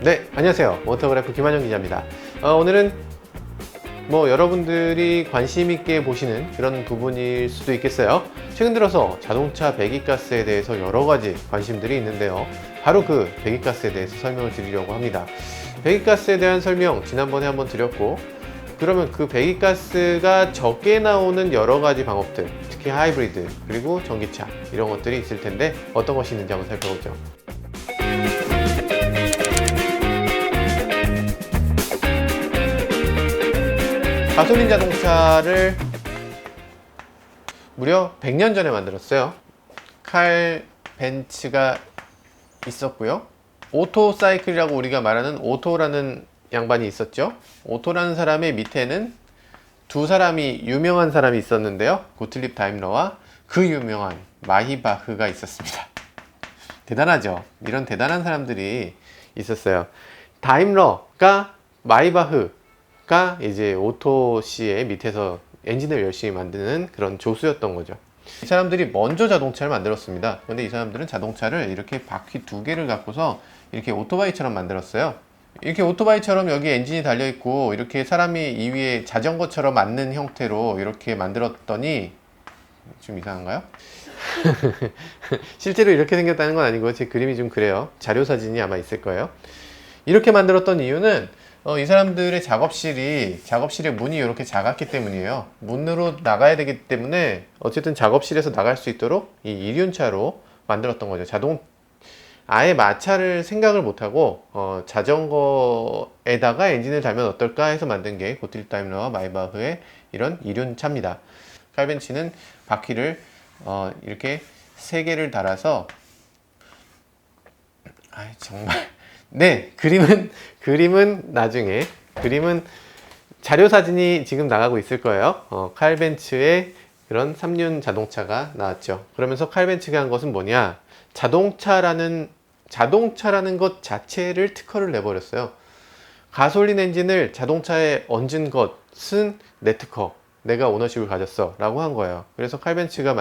네, 안녕하세요. 모터그래프 김한영 기자입니다. 오늘은 여러분들이 관심 있게 보시는 그런 부분일 수도 있겠어요. 최근 들어서 자동차 배기가스에 대해서 여러 가지 관심들이 있는데요. 바로 그 배기가스에 대해서 설명을 드리려고 합니다. 배기가스에 대한 설명 지난번에 한번 드렸고, 그러면 그 배기가스가 적게 나오는 여러 가지 방법들, 특히 하이브리드 그리고 전기차 이런 것들이 있을 텐데 어떤 것이 있는지 한번 살펴보죠. 가솔린 자동차를 무려 100년 전에 만들었어요. 칼 벤츠가 있었고요. 오토 사이클이라고 우리가 말하는 오토라는 양반이 있었죠. 오토라는 사람의 밑에는 두 사람이 유명한 사람이 있었는데요. 고틀립 다임러와 그 유명한 마이바흐가 있었습니다. 대단하죠. 이런 대단한 사람들이 있었어요. 다임러가 마이바흐가 이제 오토씨의 밑에서 엔진을 열심히 만드는 그런 조수였던 거죠. 이 사람들이 먼저 자동차를 만들었습니다. 근데 이 사람들은 자동차를 이렇게 바퀴 두 개를 갖고서 이렇게 오토바이처럼 만들었어요. 이렇게 오토바이처럼 여기 엔진이 달려있고 이렇게 사람이 이 위에 자전거처럼 앉는 형태로 이렇게 만들었더니 좀 이상한가요? 실제로 이렇게 생겼다는 건 아니고 제 그림이 좀 그래요. 자료 사진이 아마 있을 거예요. 이렇게 만들었던 이유는 이 사람들의 작업실의 문이 이렇게 작았기 때문이에요. 문으로 나가야 되기 때문에 어쨌든 작업실에서 나갈 수 있도록 이 이륜차로 만들었던 거죠. 아예 마차를 생각을 못하고 자전거에다가 엔진을 달면 어떨까 해서 만든 게 고틀립 다임러와 마이바흐의 이런 이륜차입니다. 칼벤츠는 바퀴를 이렇게 3개를 달아서 정말 네, 그림은 나중에 자료 사진이 지금 나가고 있을 거예요. 칼벤츠의 그런 3륜 자동차가 나왔죠. 그러면서 칼벤츠가 한 것은 뭐냐? 자동차라는 것 자체를 특허를 내버렸어요. 가솔린 엔진을 자동차에 얹은 것은 내 특허, 내가 오너십을 가졌어 라고 한 거예요. 그래서 칼벤츠가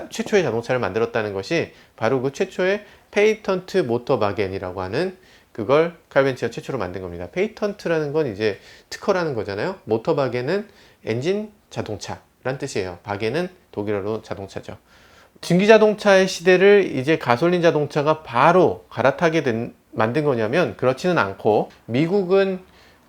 최초의 자동차를 만들었다는 것이 바로 그 최초의 페이턴트 모터바겐이라고 하는 그걸 칼벤츠가 최초로 만든 겁니다. 페이턴트라는 건 이제 특허라는 거잖아요. 모터바겐은 엔진 자동차란 뜻이에요. 바겐은 독일어로 자동차죠. 전기자동차의 시대를 이제 가솔린 자동차가 바로 만든 거냐면 그렇지는 않고, 미국은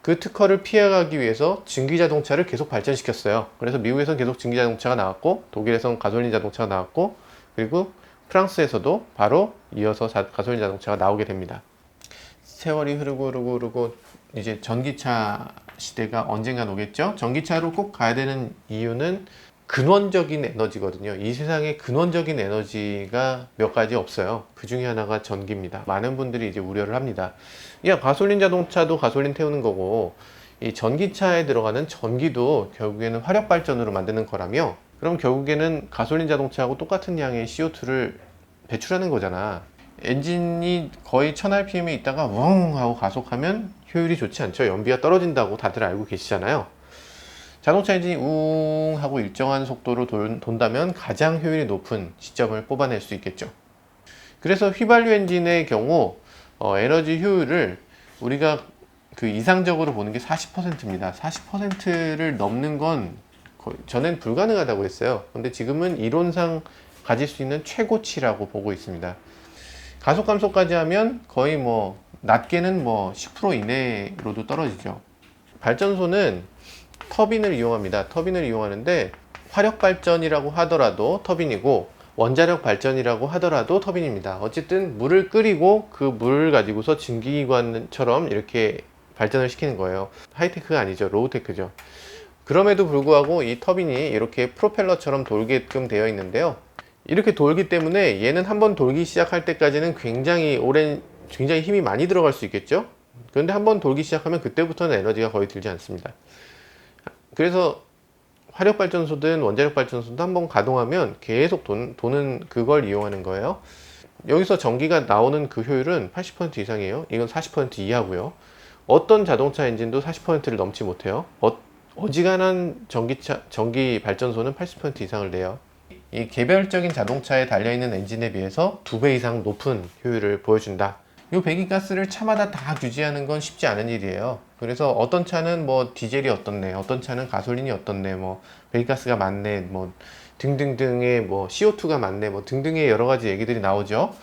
그 특허를 피해가기 위해서 전기자동차를 계속 발전시켰어요. 그래서 미국에서는 계속 전기자동차가 나왔고, 독일에서는 가솔린 자동차가 나왔고, 그리고 프랑스에서도 바로 이어서 가솔린 자동차가 나오게 됩니다. 세월이 흐르고 이제 전기차 시대가 언젠간 오겠죠. 전기차로 꼭 가야 되는 이유는 근원적인 에너지거든요. 이 세상에 근원적인 에너지가 몇 가지 없어요. 그 중에 하나가 전기입니다. 많은 분들이 이제 우려를 합니다. 가솔린 자동차도 가솔린 태우는 거고, 이 전기차에 들어가는 전기도 결국에는 화력 발전으로 만드는 거라며, 그럼 결국에는 가솔린 자동차하고 똑같은 양의 CO2를 배출하는 거잖아. 엔진이 거의 1000rpm에 있다가 웅 하고 가속하면 효율이 좋지 않죠. 연비가 떨어진다고 다들 알고 계시잖아요. 자동차 엔진이 웅 하고 일정한 속도로 돈다면 가장 효율이 높은 시점을 뽑아낼 수 있겠죠. 그래서 휘발유 엔진의 경우 에너지 효율을 우리가 그 이상적으로 보는 게 40%입니다. 40%를 넘는 건 전엔 불가능하다고 했어요. 근데 지금은 이론상 가질 수 있는 최고치라고 보고 있습니다. 가속 감소까지 하면 거의 낮게는 10% 이내로도 떨어지죠. 발전소는 터빈을 이용합니다. 터빈을 이용하는데 화력 발전이라고 하더라도 터빈이고, 원자력 발전이라고 하더라도 터빈입니다. 어쨌든 물을 끓이고 그 물을 가지고서 증기기관처럼 이렇게 발전을 시키는 거예요. 하이테크가 아니죠. 로우테크죠. 그럼에도 불구하고 이 터빈이 이렇게 프로펠러처럼 돌게끔 되어 있는데요. 이렇게 돌기 때문에 얘는 한번 돌기 시작할 때까지는 굉장히 힘이 많이 들어갈 수 있겠죠. 그런데 한번 돌기 시작하면 그때부터는 에너지가 거의 들지 않습니다. 그래서 화력발전소든 원자력발전소든 한번 가동하면 계속 도는 그걸 이용하는 거예요. 여기서 전기가 나오는 그 효율은 80% 이상이에요. 이건 40% 이하고요. 어떤 자동차 엔진도 40%를 넘지 못해요. 어지간한 전기 발전소는 80% 이상을 내요. 이 개별적인 자동차에 달려있는 엔진에 비해서 2배 이상 높은 효율을 보여준다. 이 배기가스를 차마다 다 규제하는 건 쉽지 않은 일이에요. 그래서 어떤 차는 뭐 디젤이 어떻네, 어떤 차는 가솔린이 어떻네, 뭐 배기가스가 많네, 뭐 등등등의 뭐 CO2가 많네, 뭐 등등의 여러 가지 얘기들이 나오죠.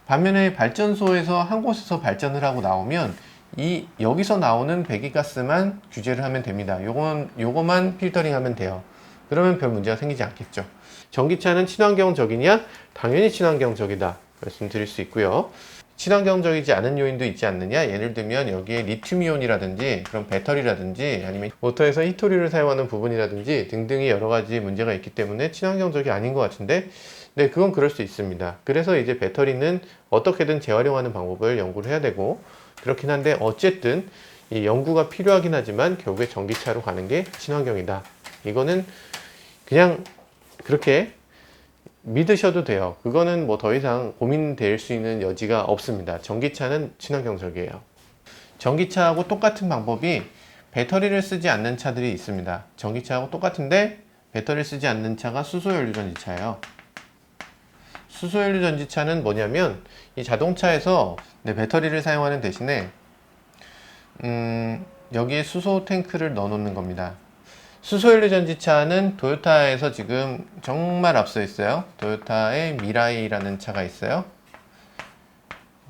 반면에 발전소에서 한 곳에서 발전을 하고 나오면 이 여기서 나오는 배기가스만 규제를 하면 됩니다. 요거만 필터링 하면 돼요. 그러면 별 문제가 생기지 않겠죠. 전기차는 친환경적이냐? 당연히 친환경적이다 말씀드릴 수 있고요. 친환경적이지 않은 요인도 있지 않느냐? 예를 들면 여기에 리튬이온이라든지 그런 배터리라든지 아니면 모터에서 히토류를 사용하는 부분이라든지 등등의 여러 가지 문제가 있기 때문에 친환경적이 아닌 것 같은데, 네, 그건 그럴 수 있습니다. 그래서 이제 배터리는 어떻게든 재활용하는 방법을 연구를 해야 되고, 그렇긴 한데 어쨌든 이 연구가 필요하긴 하지만 결국에 전기차로 가는 게 친환경이다. 이거는 그냥 그렇게 믿으셔도 돼요. 그거는 뭐 더 이상 고민될 수 있는 여지가 없습니다. 전기차는 친환경적이에요. 전기차하고 똑같은 방법이 배터리를 쓰지 않는 차들이 있습니다. 전기차하고 똑같은데 배터리를 쓰지 않는 차가 수소연료 전지차예요. 수소연료 전지차는 뭐냐면 이 자동차에서 배터리를 사용하는 대신에 여기에 수소 탱크를 넣어 놓는 겁니다. 수소연료 전지차는 도요타에서 지금 정말 앞서 있어요. 도요타의 미라이라는 차가 있어요.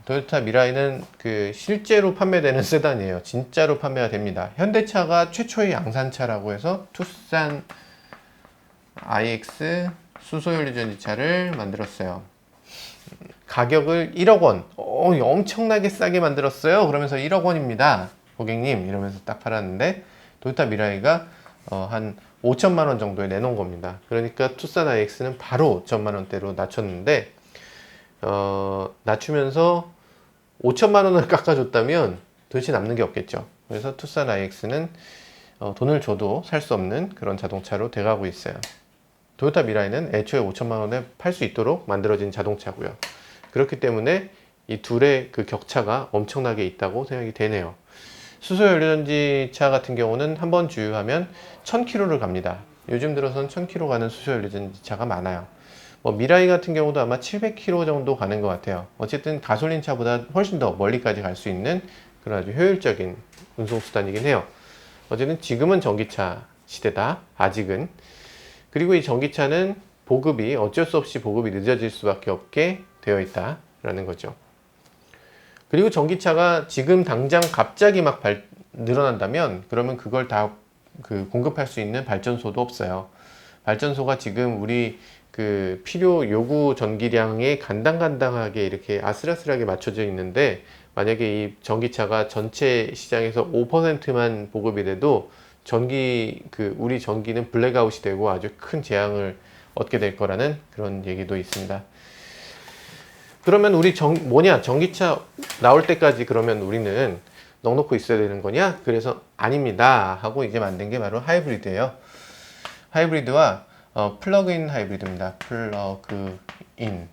도요타 미라이는 그 실제로 판매되는 세단이에요. 진짜로 판매가 됩니다. 현대차가 최초의 양산차라고 해서 투싼 iX 수소연료 전지차를 만들었어요. 가격을 1억 원, 엄청나게 싸게 만들었어요. 그러면서 1억 원입니다. 고객님 이러면서 딱 팔았는데 도요타 미라이가 한 5천만 원 정도에 내놓은 겁니다. 그러니까 투싼 iX는 바로 5천만 원대로 낮췄는데 낮추면서 5천만 원을 깎아줬다면 도대체 남는 게 없겠죠. 그래서 투싼 iX는 돈을 줘도 살 수 없는 그런 자동차로 돼가고 있어요. 도요타 미라이는 애초에 5천만 원에 팔 수 있도록 만들어진 자동차고요. 그렇기 때문에 이 둘의 그 격차가 엄청나게 있다고 생각이 되네요. 수소연료전지차 같은 경우는 한번 주유하면 1000km를 갑니다. 요즘 들어선 1000km 가는 수소연료전지차가 많아요. 뭐 미라이 같은 경우도 아마 700km 정도 가는 것 같아요. 어쨌든 가솔린 차보다 훨씬 더 멀리까지 갈 수 있는 그런 아주 효율적인 운송수단이긴 해요. 어쨌든 지금은 전기차 시대다. 아직은. 그리고 이 전기차는 보급이 어쩔 수 없이 보급이 늦어질 수밖에 없게 되어 있다라는 거죠. 그리고 전기차가 지금 당장 갑자기 막 늘어난다면 그러면 그걸 다 공급할 수 있는 발전소도 없어요. 발전소가 지금 우리 그 필요 요구 전기량에 간당간당하게 이렇게 아슬아슬하게 맞춰져 있는데, 만약에 이 전기차가 전체 시장에서 5%만 보급이 돼도 우리 전기는 블랙아웃이 되고 아주 큰 재앙을 얻게 될 거라는 그런 얘기도 있습니다. 그러면 우리 전기차 나올 때까지 그러면 우리는 넉넉히 있어야 되는 거냐? 그래서 아닙니다 하고 이제 만든 게 바로 하이브리드예요. 하이브리드와 플러그인 하이브리드입니다. 플러그인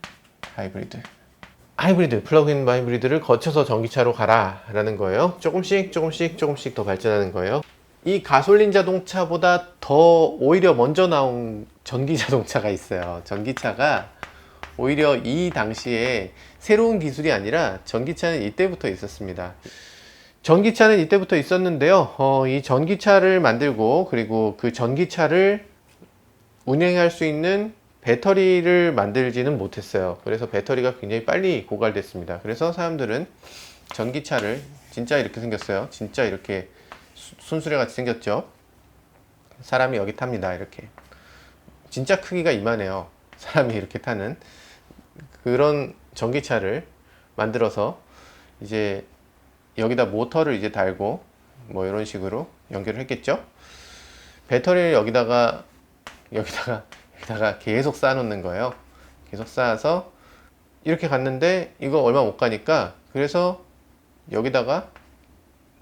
하이브리드. 플러그인 하이브리드를 거쳐서 전기차로 가라 라는 거예요. 조금씩 더 발전하는 거예요. 이 가솔린 자동차보다 더 오히려 먼저 나온 전기 자동차가 있어요. 전기차가 오히려 이 당시에 새로운 기술이 아니라 전기차는 이때부터 있었습니다. 전기차는 이때부터 있었는데요. 이 전기차를 만들고 그리고 그 전기차를 운행할 수 있는 배터리를 만들지는 못했어요. 그래서 배터리가 굉장히 빨리 고갈됐습니다. 그래서 사람들은 전기차를 진짜 이렇게 생겼어요. 진짜 이렇게 순수레 같이 생겼죠. 사람이 여기 탑니다. 이렇게 진짜 크기가 이만해요. 사람이 이렇게 타는 그런 전기차를 만들어서 이제 여기다 모터를 이제 달고 뭐 이런 식으로 연결을 했겠죠. 배터리를 여기다가 계속 쌓아 놓는 거예요. 계속 쌓아서 이렇게 갔는데 이거 얼마 못 가니까, 그래서 여기다가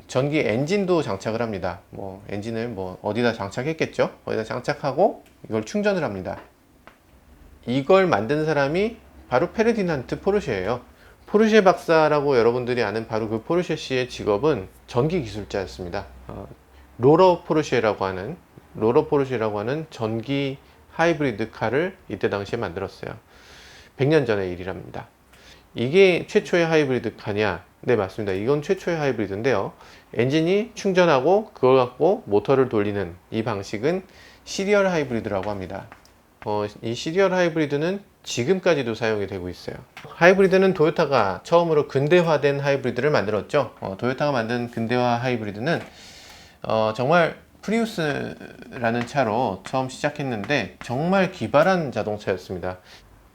전기 엔진도 장착을 합니다. 뭐 엔진을 뭐 어디다 장착했겠죠. 어디다 장착하고 이걸 충전을 합니다. 이걸 만든 사람이 바로 페르디난트 포르쉐예요. 포르쉐 박사라고 여러분들이 아는 바로 그 포르쉐 씨의 직업은 전기 기술자였습니다. 로러 포르쉐라고 하는 전기 하이브리드 카를 이때 당시에 만들었어요. 100년 전의 일이랍니다. 이게 최초의 하이브리드 카냐? 네, 맞습니다. 이건 최초의 하이브리드인데요. 엔진이 충전하고 그걸 갖고 모터를 돌리는 이 방식은 시리얼 하이브리드라고 합니다. 이 시리얼 하이브리드는 지금까지도 사용이 되고 있어요. 하이브리드는 토요타가 처음으로 근대화된 하이브리드를 만들었죠. 토요타가 만든 근대화 하이브리드는 정말 프리우스라는 차로 처음 시작했는데 정말 기발한 자동차였습니다.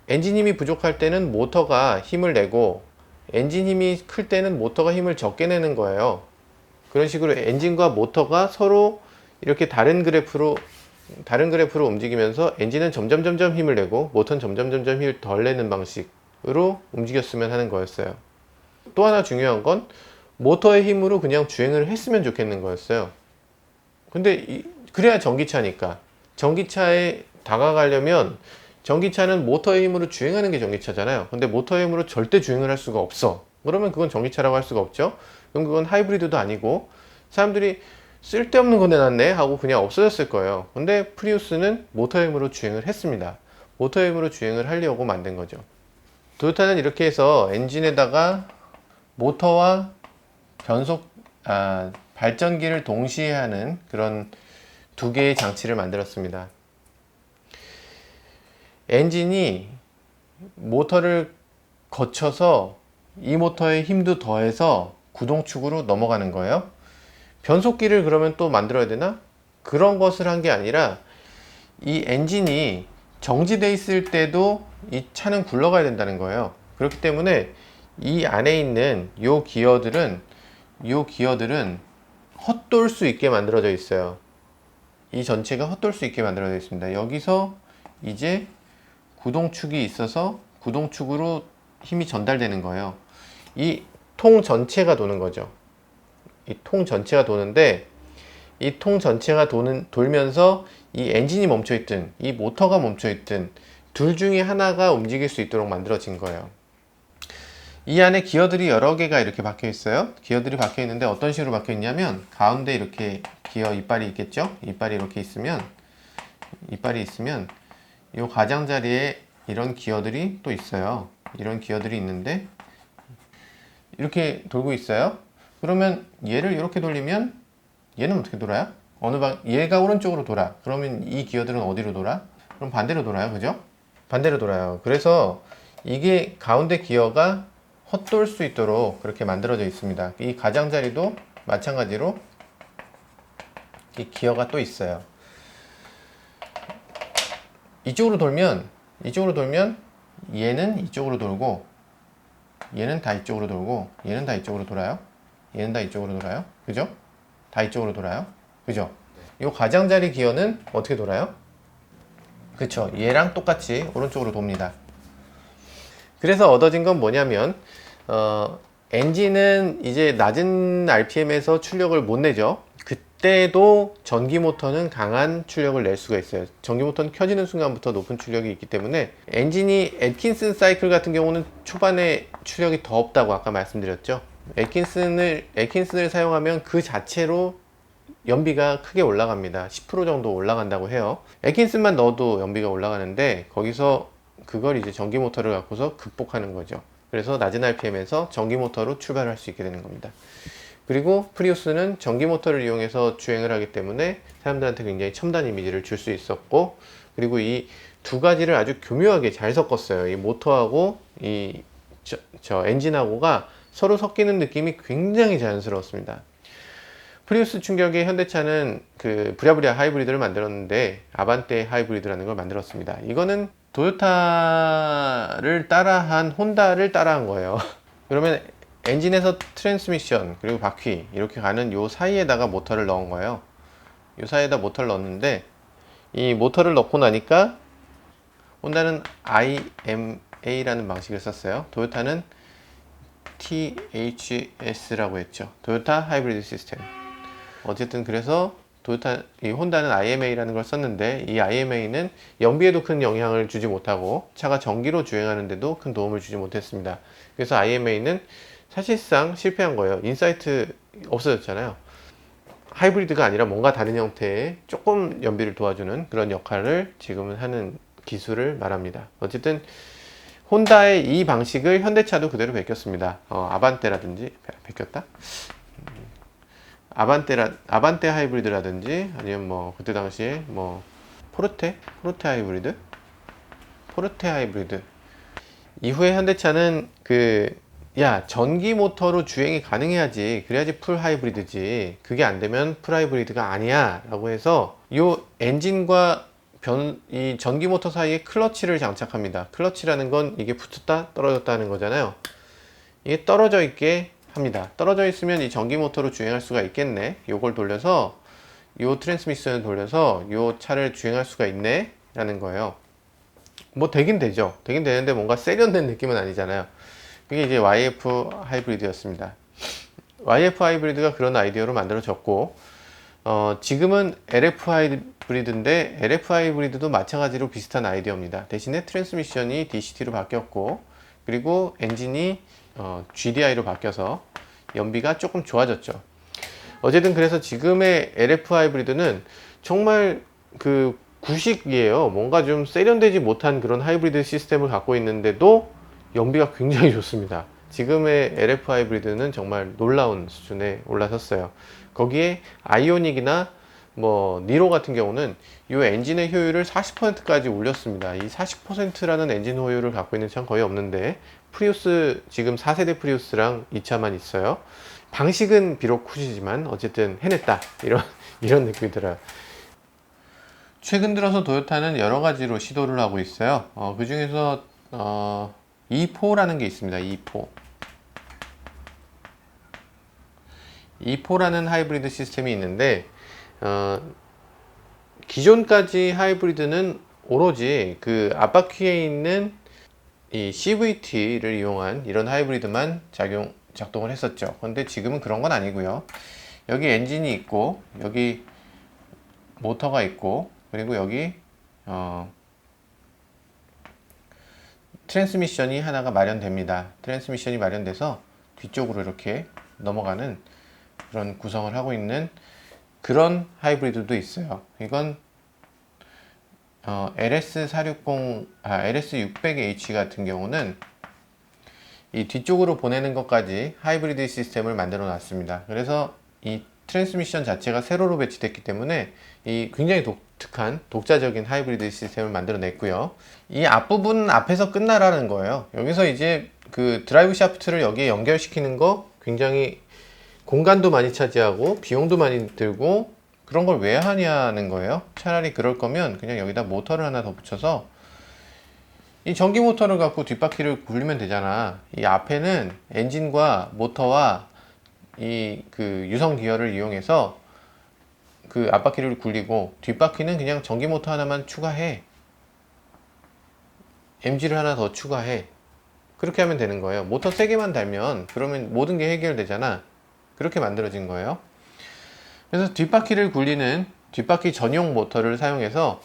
엔진 힘이 부족할 때는 모터가 힘을 내고 엔진 힘이 클 때는 모터가 힘을 적게 내는 거예요. 그런 식으로 엔진과 모터가 서로 이렇게 다른 그래프로 움직이면서 엔진은 점점 힘을 내고 모터는 점점 힘을 덜 내는 방식으로 움직였으면 하는 거였어요. 또 하나 중요한 건 모터의 힘으로 그냥 주행을 했으면 좋겠는 거였어요. 근데 그래야 전기차니까. 전기차에 다가가려면 전기차는 모터의 힘으로 주행하는 게 전기차잖아요. 근데 모터의 힘으로 절대 주행을 할 수가 없어. 그러면 그건 전기차라고 할 수가 없죠. 그럼 그건 하이브리드도 아니고 사람들이 쓸데없는 거 내놨네 하고 그냥 없어졌을 거예요. 근데 프리우스는 모터의 힘으로 주행을 했습니다. 모터의 힘으로 주행을 하려고 만든 거죠. 토요타는 이렇게 해서 엔진에다가 모터와 발전기를 동시에 하는 그런 두 개의 장치를 만들었습니다. 엔진이 모터를 거쳐서 이 모터의 힘도 더해서 구동축으로 넘어가는 거예요. 변속기를 그러면 또 만들어야 되나? 그런 것을 한 게 아니라 이 엔진이 정지돼 있을 때도 이 차는 굴러가야 된다는 거예요. 그렇기 때문에 이 안에 있는 요 기어들은 헛돌 수 있게 만들어져 있어요. 이 전체가 헛돌 수 있게 만들어져 있습니다. 여기서 이제 구동축이 있어서 구동축으로 힘이 전달되는 거예요. 이 통 전체가 도는 거죠. 이 통 전체가 도는데 이 통 전체가 돌면서 이 엔진이 멈춰있든 이 모터가 멈춰있든 둘 중에 하나가 움직일 수 있도록 만들어진 거예요. 이 안에 기어들이 여러 개가 이렇게 박혀 있어요. 기어들이 박혀 있는데 어떤 식으로 박혀 있냐면 가운데 이렇게 기어 이빨이 있겠죠. 이빨이 이렇게 있으면 이 가장자리에 이런 기어들이 또 있어요. 이런 기어들이 있는데 이렇게 돌고 있어요. 그러면 얘를 이렇게 돌리면 얘는 어떻게 돌아요? 얘가 오른쪽으로 돌아. 그러면 이 기어들은 어디로 돌아? 그럼 반대로 돌아요. 그죠? 반대로 돌아요. 그래서 이게 가운데 기어가 헛돌 수 있도록 그렇게 만들어져 있습니다. 이 가장자리도 마찬가지로 이 기어가 또 있어요. 이쪽으로 돌면 얘는 이쪽으로 돌고 얘는 다 이쪽으로 돌고 얘는 다 이쪽으로 돌아요. 얘는 다 이쪽으로 돌아요. 그죠? 다 이쪽으로 돌아요. 그죠? 이 가장자리 기어는 어떻게 돌아요? 그쵸? 얘랑 똑같이 오른쪽으로 돕니다. 그래서 얻어진 건 뭐냐면 엔진은 이제 낮은 RPM에서 출력을 못 내죠. 그때도 전기 모터는 강한 출력을 낼 수가 있어요. 전기 모터는 켜지는 순간부터 높은 출력이 있기 때문에 엔진이 애킨슨 사이클 같은 경우는 초반에 출력이 더 없다고 아까 말씀드렸죠. 애킨슨을 사용하면 그 자체로 연비가 크게 올라갑니다. 10% 정도 올라간다고 해요. 애킨슨만 넣어도 연비가 올라가는데 거기서 그걸 이제 전기 모터를 갖고서 극복하는 거죠. 그래서 낮은 RPM에서 전기 모터로 출발할 수 있게 되는 겁니다. 그리고 프리우스는 전기 모터를 이용해서 주행을 하기 때문에 사람들한테 굉장히 첨단 이미지를 줄 수 있었고, 그리고 이 두 가지를 아주 교묘하게 잘 섞었어요. 이 모터하고 이 엔진하고가 서로 섞이는 느낌이 굉장히 자연스러웠습니다. 프리우스 충격의 현대차는 그 부랴부랴 하이브리드를 만들었는데 아반떼 하이브리드라는 걸 만들었습니다. 이거는 토요타를 따라한 혼다를 따라한 거예요. 그러면 엔진에서 트랜스미션 그리고 바퀴 이렇게 가는 요 사이에다가 모터를 넣은 거예요. 요 사이에다 모터를 넣었는데 이 모터를 넣고 나니까 혼다는 IMA라는 방식을 썼어요. 토요타는 THS라고 했죠. 토요타 하이브리드 시스템. 어쨌든 그래서 혼다는 IMA라는 걸 썼는데 이 IMA는 연비에도 큰 영향을 주지 못하고 차가 전기로 주행하는데도 큰 도움을 주지 못했습니다. 그래서 IMA는 사실상 실패한 거예요. 인사이트 없어졌잖아요. 하이브리드가 아니라 뭔가 다른 형태의 조금 연비를 도와주는 그런 역할을 지금은 하는 기술을 말합니다. 어쨌든 혼다의 이 방식을 현대차도 그대로 베꼈습니다. 아반떼라든지 베꼈다? 아반떼 하이브리드라든지 아니면 뭐 그때 당시에 뭐 포르테 하이브리드 이후에 현대차는 전기 모터로 주행이 가능해야지, 그래야지 풀 하이브리드지, 그게 안 되면 풀 하이브리드가 아니야 라고 해서 요 엔진과 이 전기 모터 사이에 클러치를 장착합니다. 클러치라는 건 이게 붙었다 떨어졌다 하는 거잖아요. 이게 떨어져 있게 합니다. 떨어져 있으면 이 전기 모터로 주행할 수가 있겠네, 요걸 돌려서 요 트랜스미션을 돌려서 요 차를 주행할 수가 있네 라는 거예요. 뭐 되긴 되죠. 되긴 되는데 뭔가 세련된 느낌은 아니잖아요. 그게 이제 YF 하이브리드였습니다. YF 하이브리드가 그런 아이디어로 만들어졌고, 지금은 LF 하이브리드인데 LF 하이브리드도 마찬가지로 비슷한 아이디어입니다. 대신에 트랜스미션이 DCT로 바뀌었고, 그리고 엔진이 GDI로 바뀌어서 연비가 조금 좋아졌죠. 어쨌든 그래서 지금의 LF 하이브리드는 정말 구식이에요. 뭔가 좀 세련되지 못한 그런 하이브리드 시스템을 갖고 있는데도 연비가 굉장히 좋습니다. 지금의 LF 하이브리드는 정말 놀라운 수준에 올라섰어요. 거기에 아이오닉이나 뭐 니로 같은 경우는 이 엔진의 효율을 40%까지 올렸습니다. 이 40%라는 엔진 효율을 갖고 있는 차는 거의 없는데, 프리우스 지금 4세대 프리우스랑 이 차만 있어요. 방식은 비록 쿠시지만 어쨌든 해냈다, 이런 느낌이 들어요. 최근 들어서 도요타는 여러 가지로 시도를 하고 있어요. 그 중에서 E4라는 게 있습니다. E4라는 하이브리드 시스템이 있는데, 기존까지 하이브리드는 오로지 그 앞바퀴에 있는 이 CVT를 이용한 이런 하이브리드만 작동을 했었죠. 근데 지금은 그런 건 아니고요. 여기 엔진이 있고, 여기 모터가 있고, 그리고 여기 트랜스미션이 하나가 마련됩니다. 트랜스미션이 마련돼서 뒤쪽으로 이렇게 넘어가는 그런 구성을 하고 있는 그런 하이브리드도 있어요. 이건 LS600H 같은 경우는 이 뒤쪽으로 보내는 것까지 하이브리드 시스템을 만들어 놨습니다. 그래서 이 트랜스미션 자체가 세로로 배치됐기 때문에 이 굉장히 독특한 독자적인 하이브리드 시스템을 만들어 냈고요. 이 앞부분은 앞에서 끝나라는 거예요. 여기서 이제 그 드라이브 샤프트를 여기에 연결시키는 거 굉장히 공간도 많이 차지하고 비용도 많이 들고, 그런 걸 왜 하냐는 거예요. 차라리 그럴 거면 그냥 여기다 모터를 하나 더 붙여서 이 전기 모터를 갖고 뒷바퀴를 굴리면 되잖아. 이 앞에는 엔진과 모터와 이 유성 기어를 이용해서 그 앞바퀴를 굴리고, 뒷바퀴는 그냥 전기 모터 하나만 추가해, MG를 하나 더 추가해, 그렇게 하면 되는 거예요. 모터 3개만 달면 그러면 모든 게 해결되잖아. 그렇게 만들어진 거예요. 그래서 뒷바퀴를 굴리는 뒷바퀴 전용 모터를 사용해서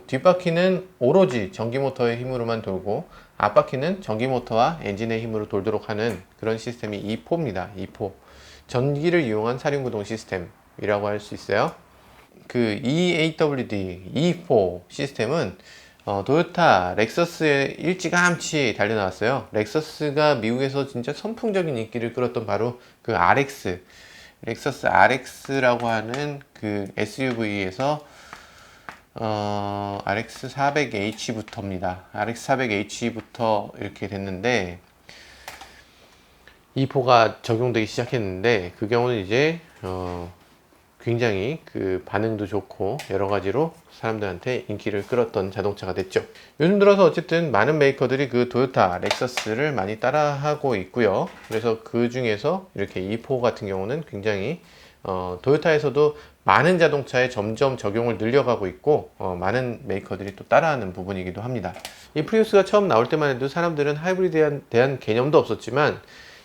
뒷바퀴는 오로지 전기 모터의 힘으로만 돌고, 앞바퀴는 전기 모터와 엔진의 힘으로 돌도록 하는 그런 시스템이 E4입니다. E4. 전기를 이용한 사륜구동 시스템이라고 할 수 있어요. 그 EAWD E4 시스템은 도요타, 렉서스에 일찌감치 달려나왔어요. 렉서스가 미국에서 진짜 선풍적인 인기를 끌었던 바로 그 렉서스 RX라고 하는 그 SUV에서 RX400H부터입니다. RX400H부터 이렇게 됐는데, E4가 적용되기 시작했는데, 그 경우는 이제 굉장히 그 반응도 좋고 여러 가지로 사람들한테 인기를 끌었던 자동차가 됐죠. 요즘 들어서 어쨌든 많은 메이커들이 그 도요타, 렉서스를 많이 따라하고 있고요. 그래서 그 중에서 이렇게 E4 같은 경우는 굉장히 도요타에서도 많은 자동차에 점점 적용을 늘려가고 있고, 많은 메이커들이 또 따라하는 부분이기도 합니다. 이 프리우스가 처음 나올 때만 해도 사람들은 하이브리드에 대한 개념도 없었지만,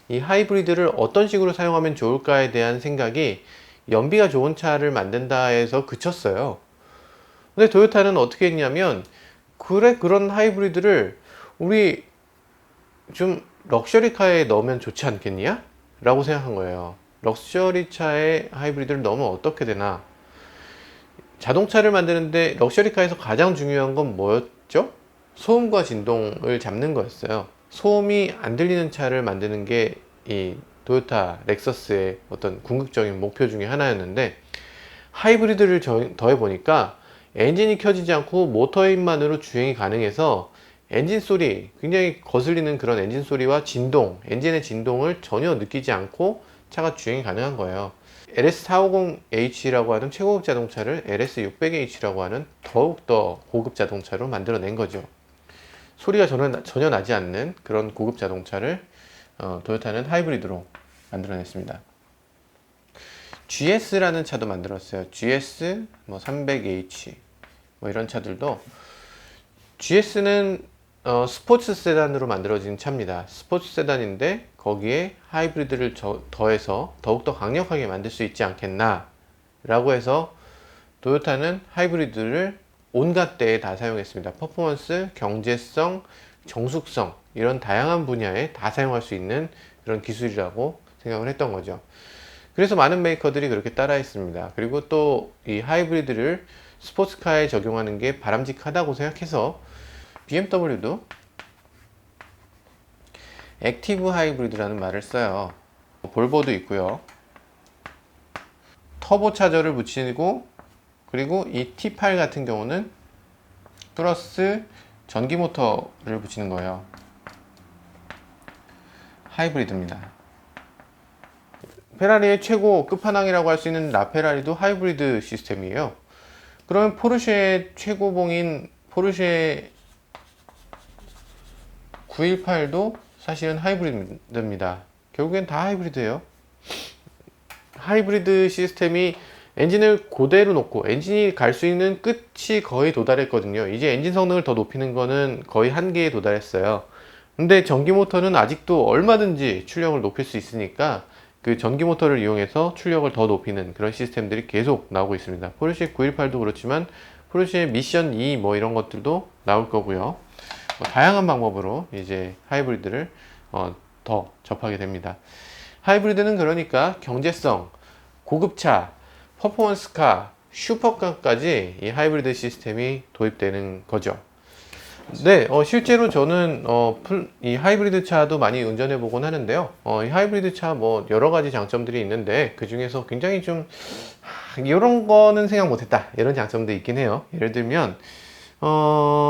이 하이브리드를 어떤 식으로 사용하면 좋을까에 대한 생각이 연비가 좋은 차를 만든다 해서 그쳤어요. 근데 도요타는 어떻게 했냐면, 그런 하이브리드를 우리 좀 럭셔리카에 넣으면 좋지 않겠냐? 라고 생각한 거예요. 럭셔리 차에 하이브리드를 넣으면 어떻게 되나? 자동차를 만드는데 럭셔리카에서 가장 중요한 건 뭐였죠? 소음과 진동을 잡는 거였어요. 소음이 안 들리는 차를 만드는 게 이 토요타 렉서스의 어떤 궁극적인 목표 중에 하나였는데, 하이브리드를 더해 보니까 엔진이 켜지지 않고 모터 힘만으로 주행이 가능해서 엔진 소리, 굉장히 거슬리는 그런 엔진 소리와 진동, 엔진의 진동을 전혀 느끼지 않고 차가 주행이 가능한 거예요. LS450H라고 하는 최고급 자동차를 LS600H라고 하는 더욱더 고급 자동차로 만들어낸 거죠. 소리가 전혀 나지 않는 그런 고급 자동차를 토요타는 하이브리드로 만들어냈습니다. GS라는 차도 만들었어요. GS 300H 이런 차들도, GS는 스포츠 세단으로 만들어진 차입니다. 스포츠 세단인데 거기에 하이브리드를 더해서 더욱더 강력하게 만들 수 있지 않겠나 라고 해서 토요타는 하이브리드를 온갖 데에 다 사용했습니다. 퍼포먼스, 경제성, 정숙성, 이런 다양한 분야에 다 사용할 수 있는 그런 기술이라고 생각을 했던 거죠. 그래서 많은 메이커들이 그렇게 따라했습니다. 그리고 또 이 하이브리드를 스포츠카에 적용하는 게 바람직하다고 생각해서 BMW도 액티브 하이브리드라는 말을 써요. 볼보도 있고요. 터보 차저를 붙이고, 그리고 이 T8 같은 경우는 플러스 전기 모터를 붙이는 거예요. 하이브리드입니다. 페라리의 최고 끝판왕이라고 할 수 있는 라페라리도 하이브리드 시스템이에요. 그러면 포르쉐의 최고봉인 포르쉐 918도 사실은 하이브리드입니다. 결국엔 다 하이브리드예요. 하이브리드 시스템이 엔진을 그대로 놓고 엔진이 갈 수 있는 끝이 거의 도달했거든요. 이제 엔진 성능을 더 높이는 거는 거의 한계에 도달했어요. 근데 전기 모터는 아직도 얼마든지 출력을 높일 수 있으니까 그 전기 모터를 이용해서 출력을 더 높이는 그런 시스템들이 계속 나오고 있습니다. 포르쉐 918도 그렇지만 포르쉐 미션 2 이런 것들도 나올 거고요. 다양한 방법으로 이제 하이브리드를 더 접하게 됩니다. 하이브리드는 그러니까 경제성, 고급차, 퍼포먼스카, 슈퍼카까지 이 하이브리드 시스템이 도입되는 거죠. 네, 실제로 저는 이 하이브리드 차도 많이 운전해 보곤 하는데요. 이 하이브리드 차 여러 가지 장점들이 있는데 그 중에서 굉장히 좀 이런 거는 생각 못했다 이런 장점도 있긴 해요. 예를 들면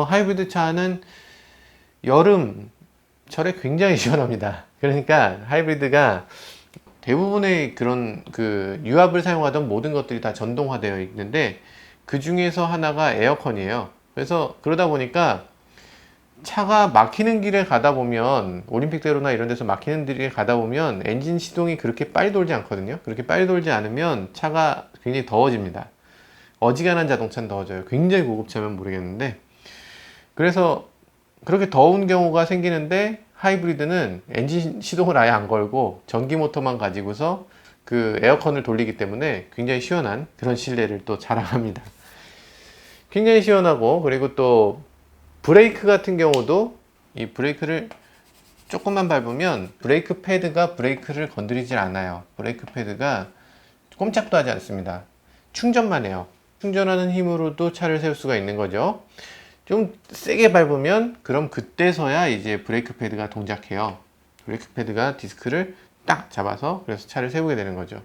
하이브리드 차는 여름철에 굉장히 시원합니다. 그러니까 하이브리드가 대부분의 그런 유압을 사용하던 모든 것들이 다 전동화되어 있는데 그 중에서 하나가 에어컨이에요. 그래서 그러다 보니까 차가 막히는 길에 가다 보면, 올림픽대로나 이런 데서 막히는 길에 가다 보면 엔진 시동이 그렇게 빨리 돌지 않거든요. 그렇게 빨리 돌지 않으면 차가 굉장히 더워집니다. 어지간한 자동차는 더워져요. 굉장히 고급차면 모르겠는데. 그래서 그렇게 더운 경우가 생기는데 하이브리드는 엔진 시동을 아예 안 걸고 전기 모터만 가지고서 그 에어컨을 돌리기 때문에 굉장히 시원한 그런 실내를 또 자랑합니다. 굉장히 시원하고, 그리고 또 브레이크 같은 경우도 이 브레이크를 조금만 밟으면 브레이크 패드가 브레이크를 건드리질 않아요. 브레이크 패드가 꼼짝도 하지 않습니다. 충전만 해요. 충전하는 힘으로도 차를 세울 수가 있는 거죠. 좀 세게 밟으면 그럼 그때서야 이제 브레이크 패드가 동작해요. 브레이크 패드가 디스크를 딱 잡아서 그래서 차를 세우게 되는 거죠.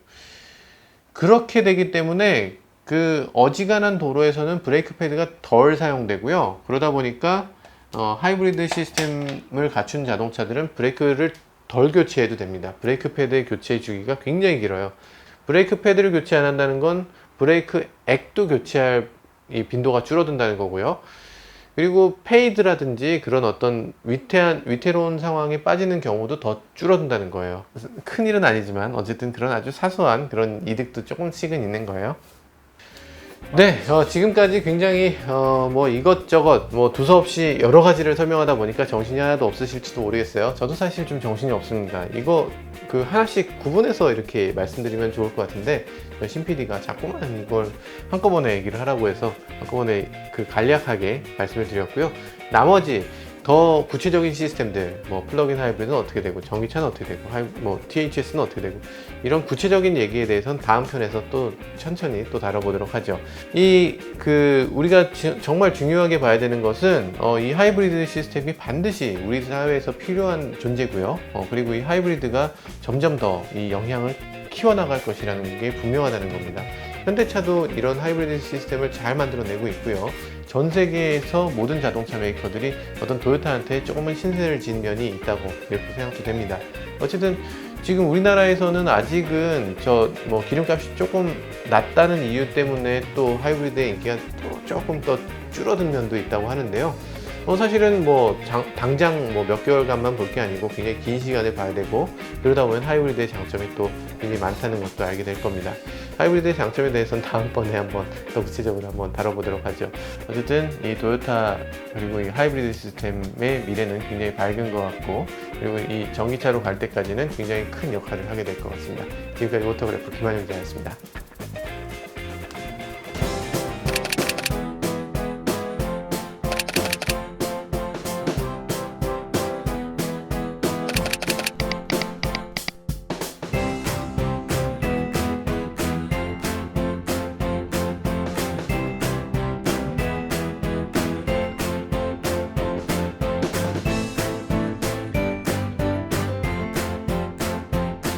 그렇게 되기 때문에 그 어지간한 도로에서는 브레이크 패드가 덜 사용되고요. 그러다 보니까 하이브리드 시스템을 갖춘 자동차들은 브레이크를 덜 교체해도 됩니다. 브레이크 패드의 교체 주기가 굉장히 길어요. 브레이크 패드를 교체 안 한다는 건 브레이크 액도 교체할 이 빈도가 줄어든다는 거고요. 그리고 페이드라든지 그런 어떤 위태로운 상황에 빠지는 경우도 더 줄어든다는 거예요. 큰일은 아니지만 어쨌든 그런 아주 사소한 그런 이득도 조금씩은 있는 거예요. 네, 지금까지 굉장히 이것저것 두서없이 여러 가지를 설명하다 보니까 정신이 하나도 없으실지도 모르겠어요. 저도 사실 좀 정신이 없습니다. 이거 하나씩 구분해서 이렇게 말씀드리면 좋을 것 같은데 신 PD가 자꾸만 이걸 한꺼번에 얘기를 하라고 해서 한꺼번에 간략하게 말씀을 드렸고요. 나머지 더 구체적인 시스템들, 뭐 플러그인 하이브리드는 어떻게 되고, 전기차는 어떻게 되고, 뭐 THS는 어떻게 되고, 이런 구체적인 얘기에 대해서는 다음 편에서 또 천천히 또 다뤄보도록 하죠. 우리가 정말 중요하게 봐야 되는 것은 이 하이브리드 시스템이 반드시 우리 사회에서 필요한 존재고요. 그리고 이 하이브리드가 점점 더 이 영향을 키워나갈 것이라는 게 분명하다는 겁니다. 현대차도 이런 하이브리드 시스템을 잘 만들어내고 있고요. 전 세계에서 모든 자동차 메이커들이 어떤 도요타한테 조금은 신세를 진 면이 있다고 이렇게 생각도 됩니다. 어쨌든 지금 우리나라에서는 아직은 기름값이 조금 낮다는 이유 때문에 또 하이브리드의 인기가 또 조금 더 줄어든 면도 있다고 하는데요. 사실은 당장 몇 개월간만 볼 게 아니고 굉장히 긴 시간을 봐야 되고, 그러다 보면 하이브리드의 장점이 또 굉장히 많다는 것도 알게 될 겁니다. 하이브리드의 장점에 대해서는 다음번에 한번 더 구체적으로 한번 다뤄보도록 하죠. 어쨌든 이 도요타 그리고 이 하이브리드 시스템의 미래는 굉장히 밝은 것 같고, 그리고 이 전기차로 갈 때까지는 굉장히 큰 역할을 하게 될 것 같습니다. 지금까지 오토그래프 김한영 기자였습니다.